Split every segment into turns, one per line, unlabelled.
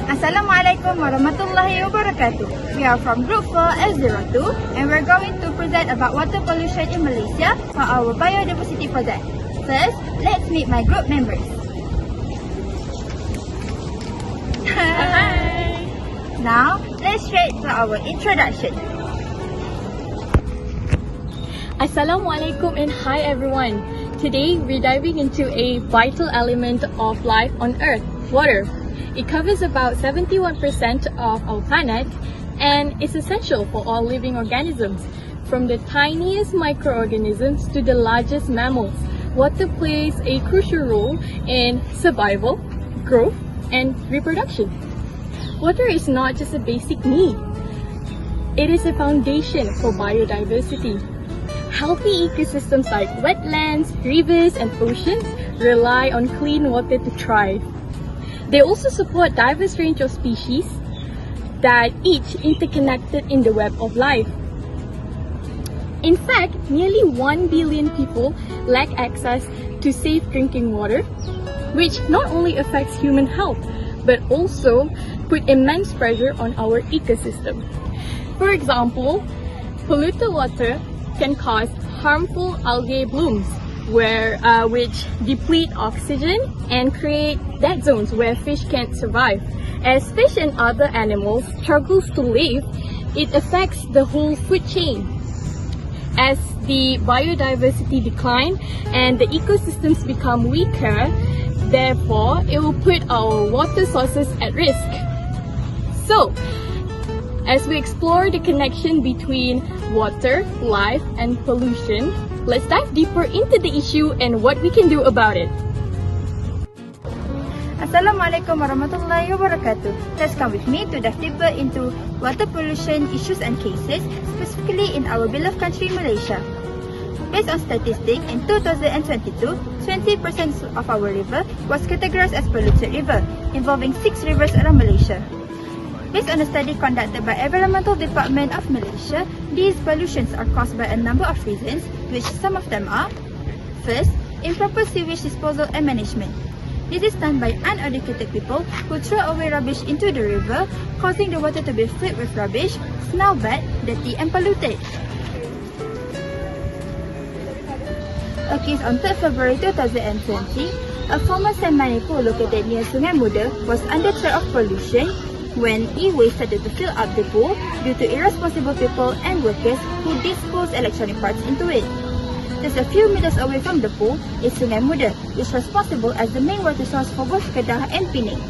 Assalamualaikum warahmatullahi wabarakatuh. We are from Group 4 F02 and we're going to present about water pollution in Malaysia for our biodiversity project. First, let's meet my group members.
Hi!
Now, let's straight to our introduction.
Assalamualaikum and hi everyone. Today we're diving into a vital element of life on Earth, water. It covers about 71% of our planet and is essential for all living organisms. From the tiniest microorganisms to the largest mammals, water plays a crucial role in survival, growth, and reproduction. Water is not just a basic need. It is a foundation for biodiversity. Healthy ecosystems like wetlands, rivers, and oceans rely on clean water to thrive. They also support a diverse range of species that each interconnected in the web of life. In fact, nearly 1 billion people lack access to safe drinking water, which not only affects human health, but also put immense pressure on our ecosystem. For example, polluted water can cause harmful algae blooms, which deplete oxygen and create dead zones where fish can't survive. As fish and other animals struggle to live, it affects the whole food chain. As the biodiversity decline and the ecosystems become weaker, therefore it will put our water sources at risk. So, as we explore the connection between water, life, and pollution, let's dive deeper into the issue and what we can do about it.
Assalamualaikum warahmatullahi wabarakatuh. Let's come with me to dive deeper into water pollution issues and cases, specifically in our beloved country, Malaysia. Based on statistics, in 2022, 20% of our river was categorized as polluted river, involving 6 rivers around Malaysia. Based on a study conducted by Environmental Department of Malaysia, these pollutions are caused by a number of reasons, which some of them are: first, improper sewage disposal and management. This is done by uneducated people who throw away rubbish into the river, causing the water to be filled with rubbish, smell bad, dirty and polluted. A case on 3rd February 2020, a former sand mining pool located near Sungai Muda was under threat of pollution when e-waste started to fill up the pool due to irresponsible people and workers who dispose electronic parts into it. Just a few meters away from the pool is Sungai Muda, which is responsible as the main water source for both Kedah and Penang.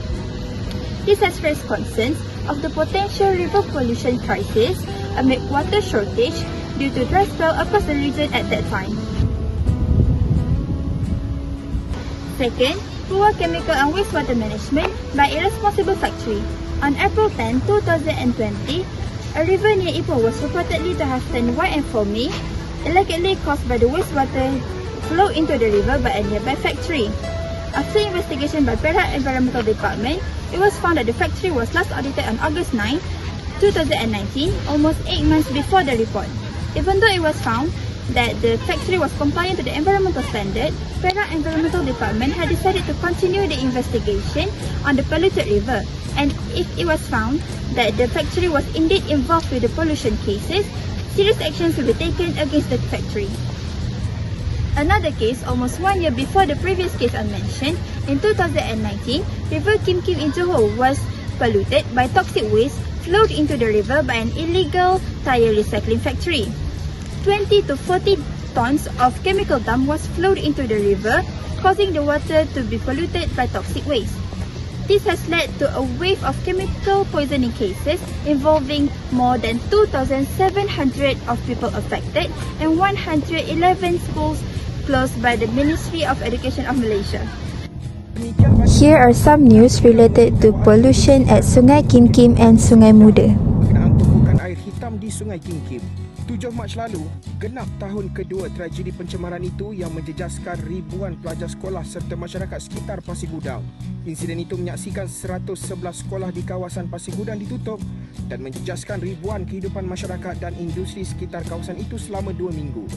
This has raised concerns of the potential river pollution crisis amid water shortage due to dry spell across the region at that time. Second, poor chemical and wastewater management by irresponsible factory. On April 10, 2020, a river near Ipoh was reportedly to have turned white and foamy, allegedly caused by the wastewater flow into the river by a nearby factory. After investigation by Perak Environmental Department, it was found that the factory was last audited on August 9, 2019, almost 8 months before the report. Even though it was found that the factory was compliant to the environmental standard, Perak Environmental Department had decided to continue the investigation on the polluted river, and if it was found that the factory was indeed involved with the pollution cases, serious actions will be taken against the factory. Another case, almost 1 year before the previous case I mentioned, in 2019, River Kim Kim in Johor was polluted by toxic waste flowed into the river by an illegal tire recycling factory. 20 to 40 tons of chemical dump was flowed into the river, causing the water to be polluted by toxic waste. This has led to a wave of chemical poisoning cases involving more than 2,700 of people affected and 111 schools closed by the Ministry of Education of Malaysia.
Here are some news related to pollution at Sungai Kim Kim and Sungai Muda.
Berkenaan tumpukan air hitam di Sungai Kim Kim. 7 Mac lalu, genap tahun kedua tragedi pencemaran itu yang menjejaskan ribuan pelajar sekolah serta masyarakat sekitar Pasir Gudang. Insiden itu menyaksikan 111 sekolah di kawasan Pasir Gudang ditutup dan menjejaskan ribuan kehidupan masyarakat dan industri sekitar kawasan itu selama 2 minggu.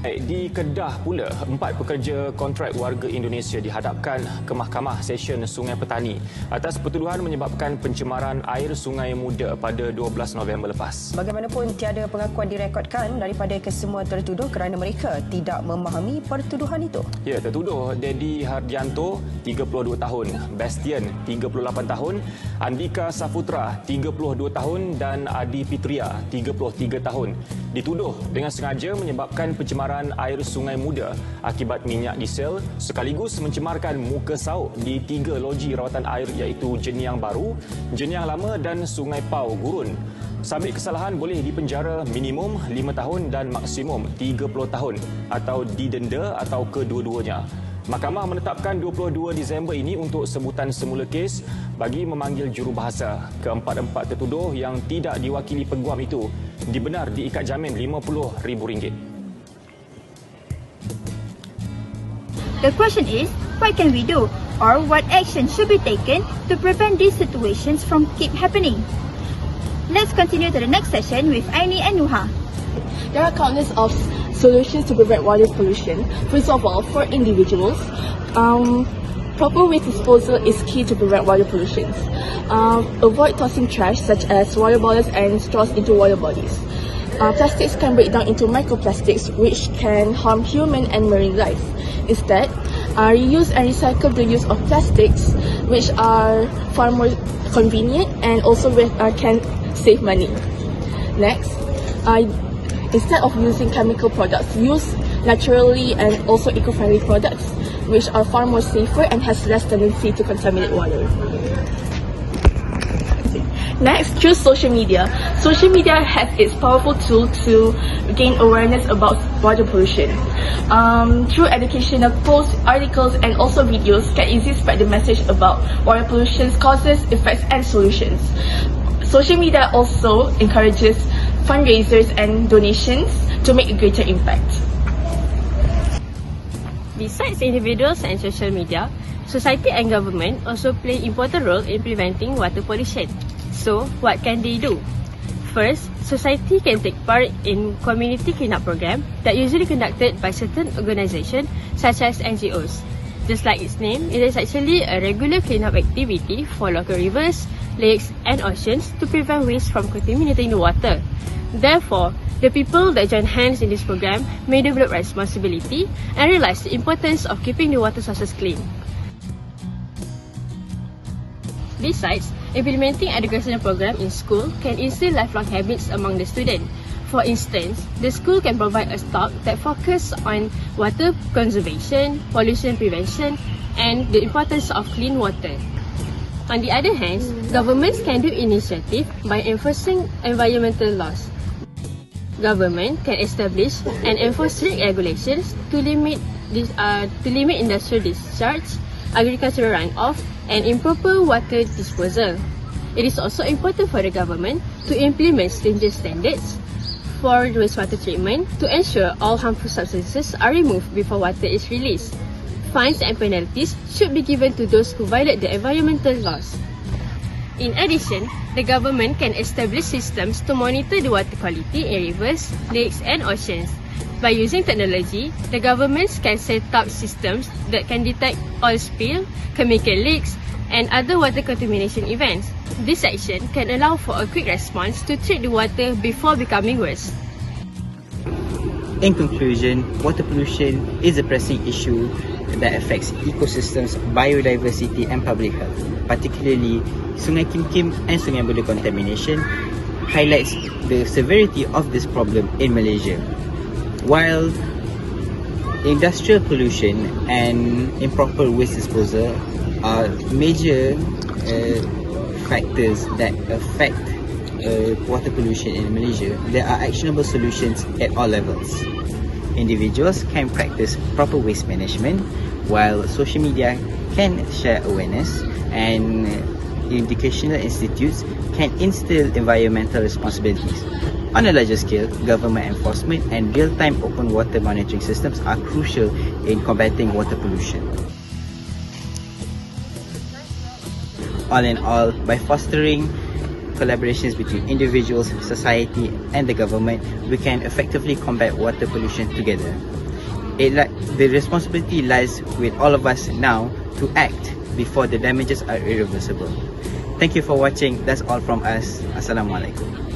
Di Kedah pula, 4 pekerja kontrak warga Indonesia dihadapkan ke Mahkamah Session Sungai Petani atas pertuduhan menyebabkan pencemaran air Sungai Muda pada 12 November lepas.
Bagaimanapun, tiada pengakuan direkodkan daripada kesemua tertuduh kerana mereka tidak memahami pertuduhan itu.
Ya, tertuduh Dedi Hardianto, 32 tahun, Bastian, 38 tahun, Andika Saputra, 32 tahun dan Adi Pitria, 33 tahun. Dituduh dengan sengaja menyebabkan pencemaran air Sungai Muda akibat minyak diesel sekaligus mencemarkan muka sauk di 3 loji rawatan air iaitu Jeniang Baru, Jeniang Lama dan Sungai Pau Gurun. Sabit kesalahan boleh dipenjara minimum 5 tahun dan maksimum 30 tahun atau didenda atau kedua-duanya. Mahkamah menetapkan 22 Disember ini untuk sebutan semula kes bagi memanggil jurubahasa. Keempat-empat tertuduh yang tidak diwakili peguam itu dibenar diikat jamin RM50,000.
The question is, what can we do? Or what action should be taken to prevent these situations from keep happening? Let's continue to the next session with Aini and Nuha.
There are countless of solutions to prevent water pollution. First of all, for individuals, proper waste disposal is key to prevent water pollution. Avoid tossing trash such as water bottles and straws into water bodies. Plastics can break down into microplastics which can harm human and marine life. Instead, reuse and recycle the use of plastics which are far more convenient and also can save money. Next, instead of using chemical products, use naturally and also eco-friendly products which are far more safer and has less tendency to contaminate water. Next, choose social media. Social media has its powerful tool to gain awareness about water pollution. Through educational posts, articles and also videos can easily spread the message about water pollution's causes, effects and solutions. Social media also encourages fundraisers and donations to make a greater impact.
Besides individuals and social media, society and government also play important role in preventing water pollution. So, what can they do? First, society can take part in community cleanup program that usually conducted by certain organizations such as NGOs. Just like its name, it is actually a regular cleanup activity for local rivers, lakes and oceans to prevent waste from contaminating the water. Therefore, the people that join hands in this program may develop responsibility and realize the importance of keeping the water sources clean. Besides, implementing educational program in school can instill lifelong habits among the students. For instance, the school can provide a talk that focuses on water conservation, pollution prevention, and the importance of clean water. On the other hand, governments can do initiative by enforcing environmental laws. Government can establish and enforce strict regulations to limit industrial discharge, agricultural runoff, and improper water disposal. It is also important for the government to implement stringent standards for wastewater treatment to ensure all harmful substances are removed before water is released. Fines and penalties should be given to those who violate the environmental laws. In addition, the government can establish systems to monitor the water quality in rivers, lakes and oceans. By using technology, the governments can set up systems that can detect oil spill, chemical leaks, and other water contamination events. This action can allow for a quick response to treat the water before becoming worse.
In conclusion, water pollution is a pressing issue that affects ecosystems, biodiversity and public health. Particularly, Sungai Kim Kim and Sungai Muda contamination highlights the severity of this problem in Malaysia. While industrial pollution and improper waste disposal are major factors that affect water pollution in Malaysia, there are actionable solutions at all levels. Individuals can practice proper waste management, while social media can share awareness, and educational institutes can instill environmental responsibilities. On a larger scale, government enforcement and real-time open water monitoring systems are crucial in combating water pollution. All in all, by fostering collaborations between individuals, society and the government, we can effectively combat water pollution together. The responsibility lies with all of us now to act before the damages are irreversible. Thank you for watching. That's all from us. Assalamualaikum.